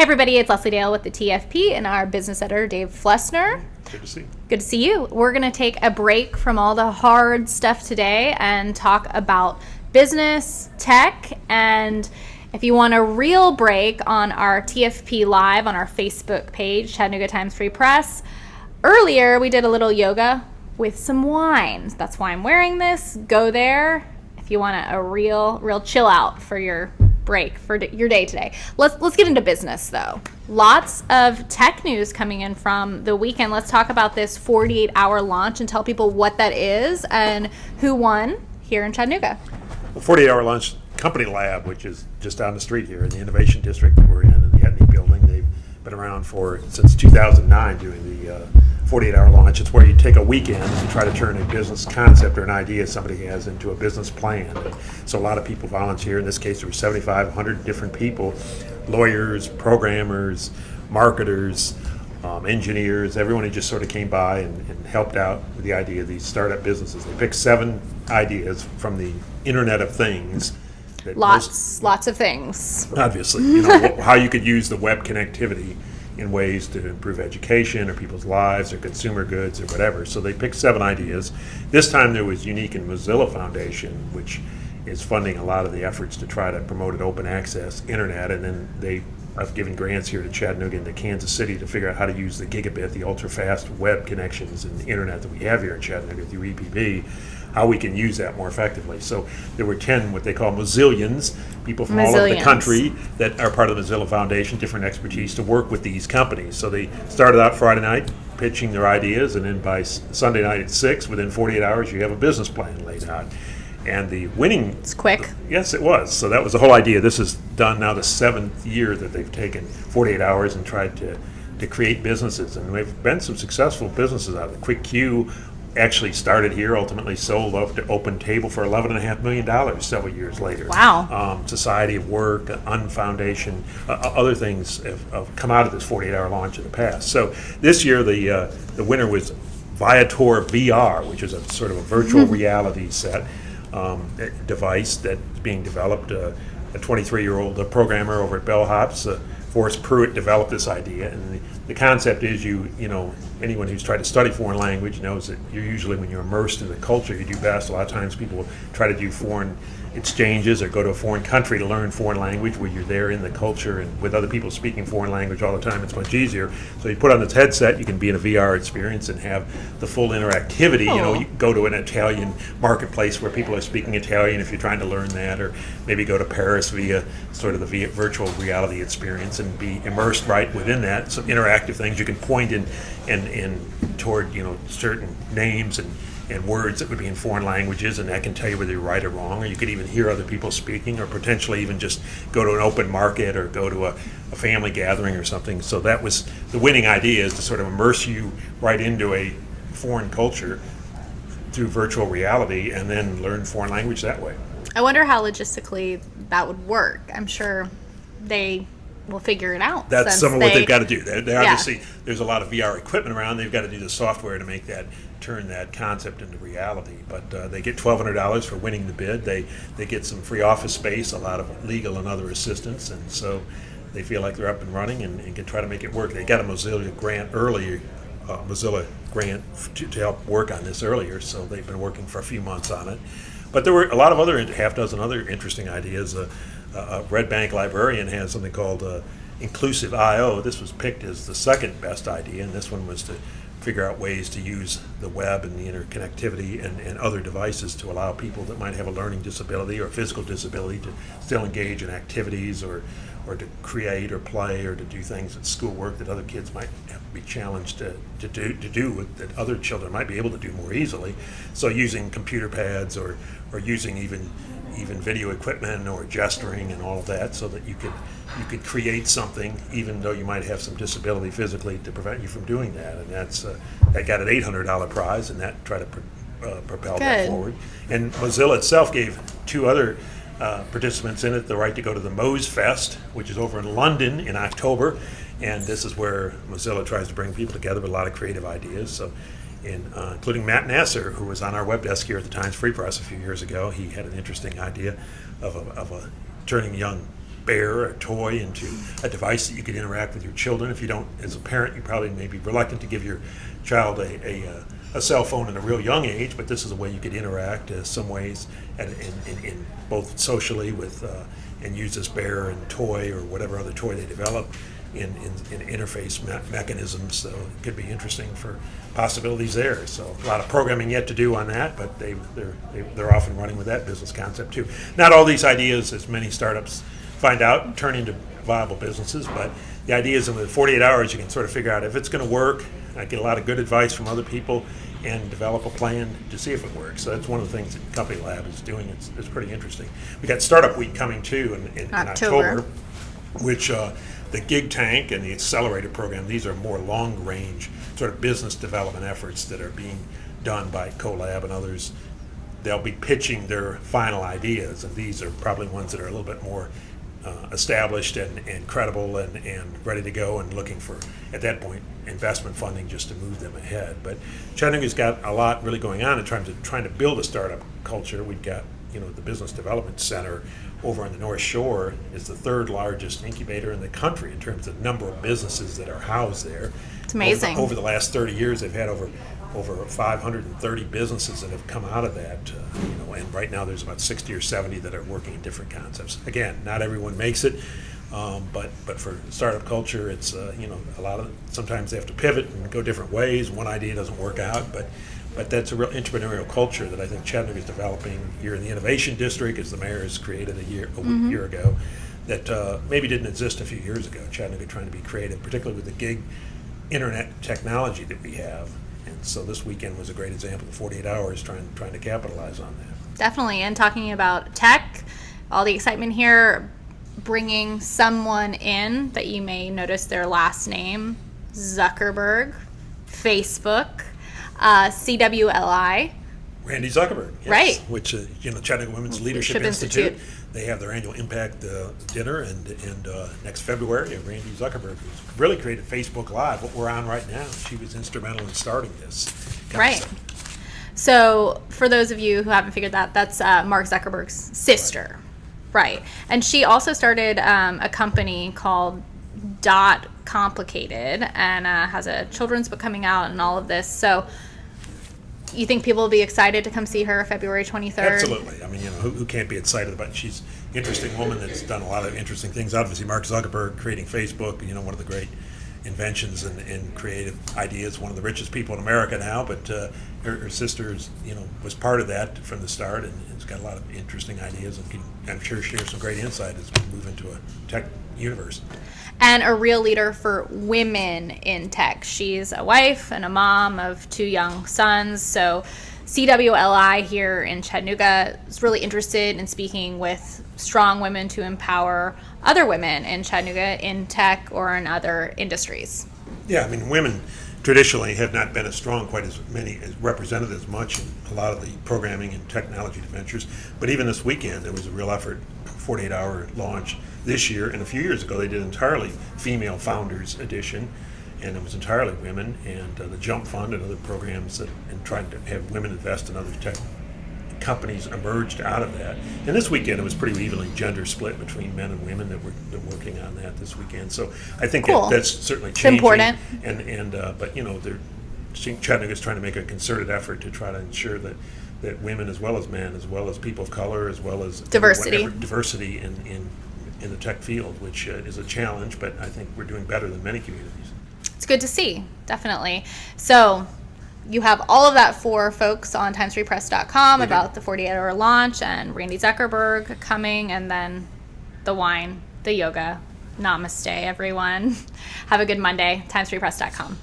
Hey everybody, it's Leslie Dale with the TFP and our business editor, Dave Flessner. Good to see you. Good to see you. We're going to take a break from all the hard stuff today and talk about business, tech, and if you want a real break on our TFP Live on our Facebook page, Chattanooga Times Free Press, earlier we did a little yoga with some wine. That's why I'm wearing this. Go there if you want a real chill out for your break for your day today. Let's get into business though. Lots of tech news coming in from the weekend. Let's talk about this 48-hour launch and tell people what that is and who won here in Chattanooga. The 48-hour launch Company Lab, which is just down the street here in the Innovation District that we're in the Etney building. They've been around since 2009 doing the 48-hour launch. It's where you take a weekend and try to turn a business concept or an idea somebody has into a business plan. And so a lot of people volunteer. In this case, there were 7,500 different people, lawyers, programmers, marketers, engineers, everyone who just sort of came by and helped out with the idea of these startup businesses. They picked 7 ideas from the Internet of Things. Lots of things. Obviously, how you could use the web connectivity in ways to improve education or people's lives or consumer goods or whatever. So they picked 7 ideas. This time there was Unique and Mozilla Foundation, which is funding a lot of the efforts to try to promote an open access internet, and then they have given grants here to Chattanooga and to Kansas City to figure out how to use the gigabit, the ultra-fast web connections and the internet that we have here in Chattanooga through EPB, how we can use that more effectively. So there were 10 what they call Mozillions, people from all over the country that are part of the Mozilla Foundation, different expertise to work with these companies. So they started out Friday night pitching their ideas, and then by Sunday night at 6, within 48 hours, you have a business plan laid out. And the winning... It's quick. Yes, it was. So that was the whole idea. This is done now the 7th year that they've taken 48 hours and tried to create businesses. And we've been some successful businesses out of it. Quick Queue actually started here, ultimately sold off to Open Table for $11.5 million several years later. Wow. Society of Work, Unfoundation, other things have come out of this 48-hour launch in the past. So this year the winner was Viator VR, which is a sort of a virtual reality set device that's being developed. A 23-year-old programmer over at Bellhops, Forrest Pruitt, developed this idea, and the concept is anyone who's tried to study foreign language knows that you're usually, when you're immersed in the culture, you do best. A lot of times people will try to do foreign exchanges or go to a foreign country to learn foreign language where you're there in the culture and with other people speaking foreign language all the time. It's much easier. So you put on this headset, you can be in a VR experience and have the full interactivity. You can go to an Italian marketplace where people are speaking Italian if you're trying to learn that, or maybe go to Paris via sort of the virtual reality experience and be immersed right within that. Some interactive things you can point in toward certain names and words that would be in foreign languages, and that can tell you whether you're right or wrong, or you could even hear other people speaking, or potentially even just go to an open market or go to a family gathering or something. So that was the winning idea, is to sort of immerse you right into a foreign culture through virtual reality and then learn foreign language that way. I wonder how logistically that would work. I'm sure they will figure it out. That's some of what they've got to do. They obviously, there's a lot of VR equipment around. They've got to do the software to make that, turn that concept into reality. But they get $1,200 for winning the bid. They get some free office space, a lot of legal and other assistance, and so they feel like they're up and running and can try to make it work. They got a Mozilla grant earlier, to help work on this earlier, so they've been working for a few months on it. But there were a lot of half dozen other interesting ideas. Red Bank librarian has something called Inclusive I/O. This was picked as the second best idea, and this one was to figure out ways to use the web and the interconnectivity and other devices to allow people that might have a learning disability or physical disability to still engage in activities or to create or play or to do things at schoolwork that other kids might have to be challenged to do that other children might be able to do more easily. So using computer pads or using even video equipment or gesturing and all of that, so that you could create something even though you might have some disability physically to prevent you from doing that. And that got an $800 prize, and that tried to propel that forward. And Mozilla itself gave 2 other participants in it the right to go to the Moz Fest, which is over in London in October, and this is where Mozilla tries to bring people together with a lot of creative ideas. So, including Matt Nasser, who was on our web desk here at the Times Free Press a few years ago. He had an interesting idea of turning young bear, a toy, into a device that you could interact with your children. If you don't, as a parent, you probably may be reluctant to give your child a cell phone at a real young age, but this is a way you could interact some ways in both socially with and use this bear and toy or whatever other toy they develop in interface mechanisms. So it could be interesting for possibilities there. So a lot of programming yet to do on that, but they're often running with that business concept too. Not all these ideas, as many startups find out, turn into viable businesses, but the idea is in the 48 hours you can sort of figure out if it's going to work. I get a lot of good advice from other people and develop a plan to see if it works. So that's one of the things that Company Lab is doing. It's pretty interesting. We got Startup Week coming too in October, which the Gig Tank and the Accelerator program, these are more long-range sort of business development efforts that are being done by CoLab and others. They'll be pitching their final ideas, and these are probably ones that are a little bit more established and credible and ready to go, and looking for, at that point, investment funding just to move them ahead. But Chattanooga's got a lot really going on in terms of trying to build a startup culture. We've got, the Business Development Center over on the North Shore is the third largest incubator in the country in terms of number of businesses that are housed there. It's amazing. Over the last 30 years, they've had over 530 businesses that have come out of that, and right now there's about 60 or 70 that are working in different concepts. Again, not everyone makes it, but for startup culture, it's a lot of, sometimes they have to pivot and go different ways. One idea doesn't work out, but that's a real entrepreneurial culture that I think Chattanooga is developing here in the Innovation District, as the mayor has created a year ago, that maybe didn't exist a few years ago. Chattanooga trying to be creative, particularly with the gig internet technology that we have. And so this weekend was a great example of 48 hours trying to capitalize on that. Definitely. And talking about tech, all the excitement here, bringing someone in that you may notice their last name, Zuckerberg, Facebook, CWLI. Randy Zuckerberg, yes, right? Which Chattanooga Women's Leadership Institute. They have their annual Impact dinner, and next February, Randy Zuckerberg, who's really created Facebook Live, what we're on right now. She was instrumental in starting this concept. Right. So for those of you who haven't figured that, that's Mark Zuckerberg's sister, right? And she also started a company called Dot Complicated, and has a children's book coming out and all of this. So you think people will be excited to come see her February 23rd? Absolutely. I mean, who can't be excited about it? She's an interesting woman that's done a lot of interesting things. Obviously, Mark Zuckerberg creating Facebook, one of the great inventions and creative ideas, one of the richest people in America now, but her sister was part of that from the start, and has got a lot of interesting ideas, and can, I'm sure, share some great insight as we move into a tech universe. And a real leader for women in tech. She's a wife and a mom of 2 young sons. So CWLI here in Chattanooga is really interested in speaking with strong women to empower other women in Chattanooga in tech or in other industries. Yeah, I mean, women traditionally have not been as strong, quite as many, as represented as much in a lot of the programming and technology ventures. But even this weekend, there was a real effort, 48-hour launch this year, and a few years ago they did entirely female founders edition, and it was entirely women, and the Jump Fund and other programs and trying to have women invest in other tech companies emerged out of that. And this weekend it was pretty evenly gender split between men and women that were working on that this weekend. So I think cool. that's certainly changing. It's important. But Chattanooga is trying to make a concerted effort to try to ensure that women, as well as men, as well as people of color, as well as diversity in the tech field, which is a challenge, but I think we're doing better than many communities. It's good to see, definitely. So you have all of that for folks on timesfreepress.com about the 48-hour launch and Randy Zuckerberg coming, and then the wine, the yoga. Namaste, everyone. Have a good Monday. timesfreepress.com.